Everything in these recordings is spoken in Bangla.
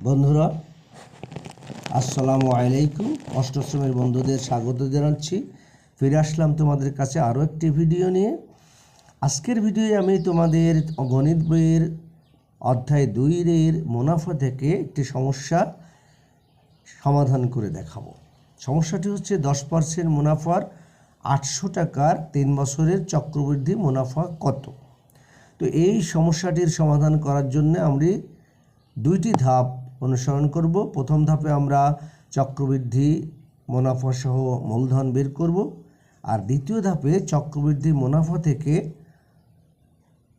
বন্ধুরা আসসালামু আলাইকুম। অষ্টম শ্রেণীর বন্ধুদের স্বাগত জানাচ্ছি। ফিরে আসলাম তোমাদের কাছে আরও একটি ভিডিও নিয়ে। আজকের ভিডিওয়ে আমি তোমাদের গণিত বইয়ের অধ্যায় 2 মুনাফা থেকে একটি সমস্যা সমাধান করে দেখাবো। সমস্যাটি হচ্ছে 10% মুনাফার 800 টাকার 3 বছরের চক্রবৃদ্ধি মুনাফা কত। তো এই সমস্যাটির সমাধান করার জন্য আমরা 2টি ধাপ অনুসরণ করব। প্রথম ধাপে আমরা চক্রবৃদ্ধি মুনাফা সহ মূলধন বের করব, আর দ্বিতীয় ধাপে চক্রবৃদ্ধি মুনাফা থেকে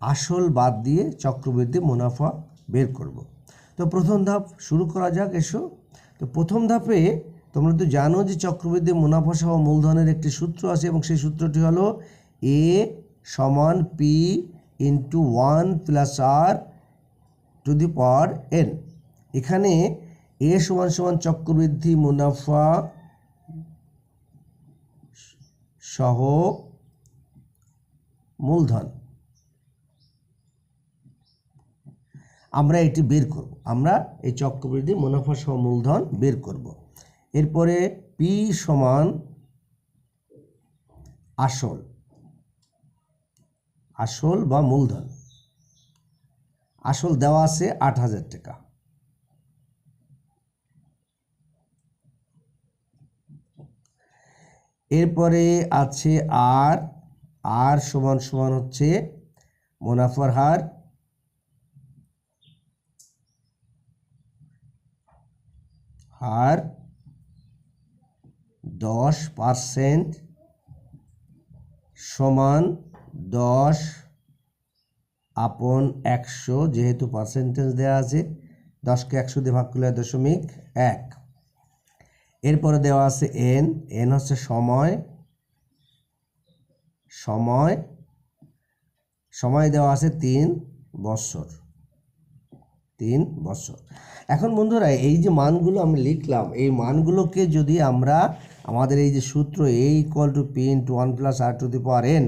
আসল বাদ দিয়ে চক্রবৃদ্ধি মুনাফা বের করব। তো প্রথম ধাপ শুরু করা যাক, এসো। তো প্রথম ধাপে তোমরা তো জানো যে চক্রবৃদ্ধি মুনাফা সহ মূলধনের একটি সূত্র আছে, এবং সেই সূত্রটি হলো A সমান P into 1 plus R to the power n। এখানে A সমান সমান চক্রবৃদ্ধি মুনাফা সহ মূলধন, আমরা এটি বের করব। আমরা এই চক্রবৃদ্ধি মুনাফা সহ মূলধন বের করব। এরপরে P সমান আসল বা মূলধন। আসল দেওয়া আছে 8000 টাকা। এরপরে আছে আর সমান সমান হচ্ছে মুনাফার হার 10% সমান 10/100, যেহেতু পার্সেন্টেজ দেওয়া আছে 10কে 100 দিয়ে ভাগ করলে 0.1। এরপরে দেওয়া আছে n হচ্ছে সময় দেওয়া আছে 3 বছর। এখন বন্ধুরা এই যে মানগুলো আমি লিখলাম, এই মানগুলোকে যদি আমরা আমাদের এই যে সূত্র A = P × 1 + R to the power n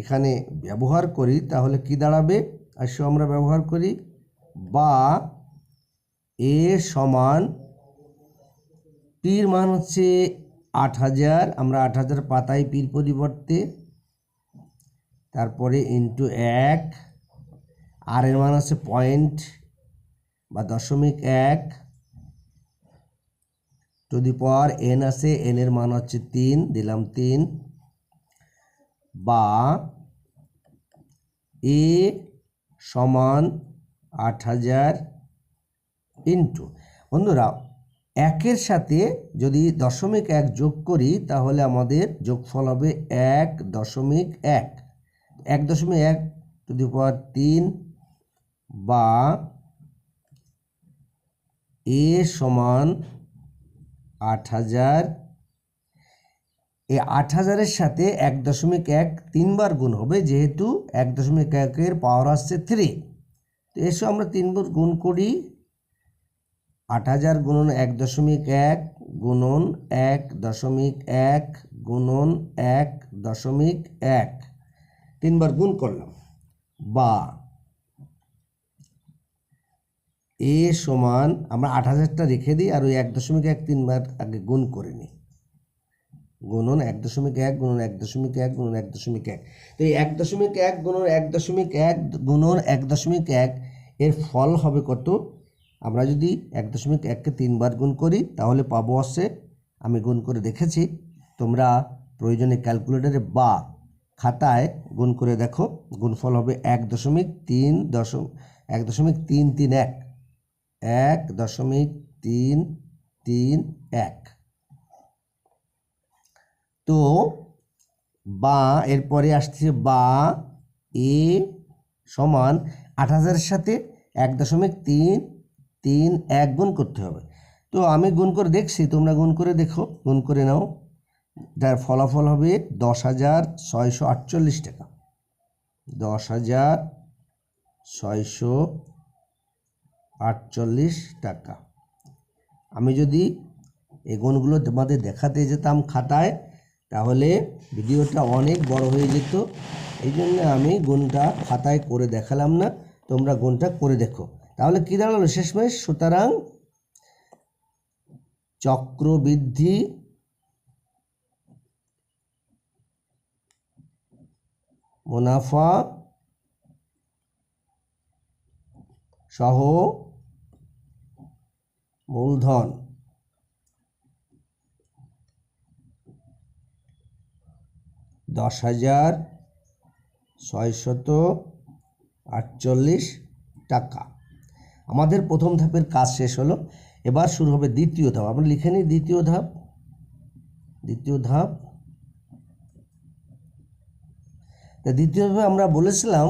এখানে ব্যবহার করি, তাহলে কি দাঁড়াবে? আসো আমরা ব্যবহার করি, বা A সমান P এর মান হচ্ছে 8000, আমরা 8000 পাতাই P এর পরিবর্তে, তারপরে ইন্টু 1, আর এর মান আছে পয়েন্ট বা 0.1 টু দি পাওয়ার n আছে, n এর মান হচ্ছে 3, দিলাম 3, বা A সমান 8000 ইন্টু, বন্ধুরা 1-এর সাথে যদি 0.1 যোগ করি তাহলে আমাদের যোগফল হবে 1.1 টু দি পাওয়ার 3, বা A সমান 8000। এই 8000-এর সাথে 1.1 3বার গুণ হবে, যেহেতু 1.1-এর পাওয়ার আসছে 3। তো এসো আমরা 3 বার গুণ করি, 8000 গুণন 1.1 গুণন 1.1 গুণন 1.1, 3বার গুণ করলাম, বা A সমান, আমরা 8000টা রেখে দিই আর ওই 1.1 3বার আগে গুণ করে নিই, গুণন 1.1 গুণন 1.1 গুণন 1.1। তো এই 1.1 গুণন 1.1 গুণন 1.1 এর ফল হবে কত? আমরা যদি 1.1কে 3বার গুণ করি তাহলে পাবো আছে, আমি গুণ করে দেখেছি, তোমরা প্রয়োজনে ক্যালকুলেটরে বা খাতায় গুণ করে দেখো, গুণফল হবে 1.331। তো বা এরপরে আসছে বা A সমান 8000-এর সাথে 1.331 গুণ করতে হবে। তো আমি গুণ করে দেখছি, তোমরা গুণ করে দেখো, গুণ করে নাও। যার ফলাফল হবে 10,648 টাকা। 10,648 টাকা। আমি যদি এই গুণগুলো তোমাদের দেখাতে যেতাম খাতায় তাহলে ভিডিওটা অনেক বড় হয়ে যেত, এই জন্য আমি গুণটা খাতায় করে দেখালাম না, তোমরা গুণটা করে দেখো। তাহলে কী দাঁড়ালো শেষমেশ? সুতরাং চক্রবৃদ্ধি মুনাফা সহ মূলধন $10,648 টাকা। আমাদের প্রথম ধাপের কাজ শেষ হলো, এবার শুরু হবে দ্বিতীয় ধাপ। আমরা লিখে নিই দ্বিতীয় ধাপ। দ্বিতীয় ধাপে আমরা বলেছিলাম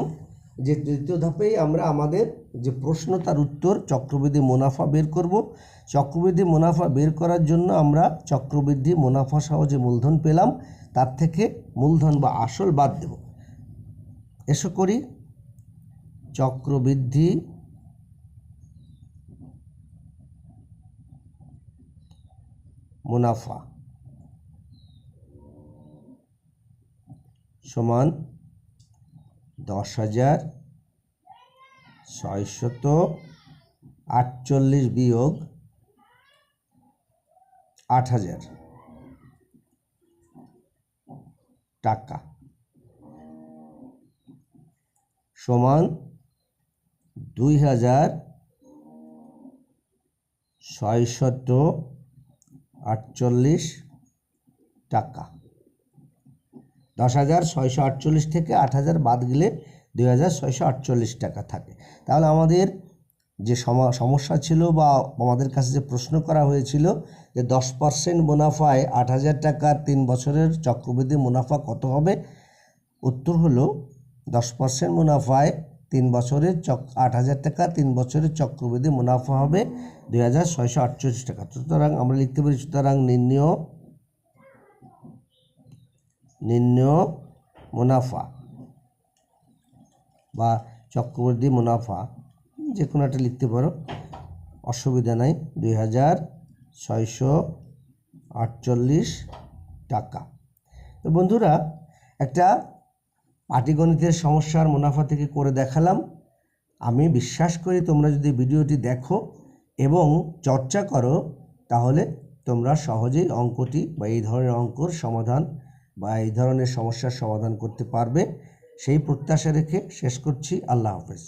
যে দ্বিতীয় ধাপেই আমরা আমাদের যে প্রশ্ন তার উত্তর চক্রবৃদ্ধি মুনাফা বের করব। চক্রবৃদ্ধি মুনাফা বের করার জন্য আমরা চক্রবৃদ্ধি মুনাফা সহ যে মূলধন পেলাম তার থেকে মূলধন বা আসল বাদ দেব। এসো করি। চক্রবৃদ্ধি মুনাফা সমান 10,648 বিয়োগ 8,000 টাকা সমান 2,648 টাকা। 10,648 থেকে 8,000 বাদ গেলে 2,648 টাকা থাকে। তাহলে আমাদের যে সমস্যা ছিল বা আমাদের কাছে যে প্রশ্ন করা হয়েছিল যে 10% মুনাফায় 8,000 টাকার 3 বছরের চক্রবৃদ্ধি মুনাফা কত হবে, উত্তর হলো 10% মুনাফায় 3 বছরের 8,000 টাকা, 3 বছরের চক্রবৃদ্ধি মুনাফা হবে 2,648 টাকা। সুতরাং আমরা লিখতে পারি, সুতরাং নির্ণেয় মুনাফা বা চক্রবৃদ্ধি মুনাফা যে কোনো একটা লিখতে পারো, অসুবিধা নাই, 2,648 টাকা। তো বন্ধুরা, একটা পাটিগণিতের সমস্যার মুনাফা থেকে করে দেখালাম। আমি বিশ্বাস করি তোমরা যদি ভিডিওটি দেখো এবং চর্চা করো তাহলে তোমরা সহজেই অঙ্কটি বা এই ধরনের অঙ্কর সমাধান বা এই ধরনের সমস্যার সমাধান করতে পারবে। সেই প্রত্যাশা রেখে শেষ করছি। আল্লাহ হাফেজ।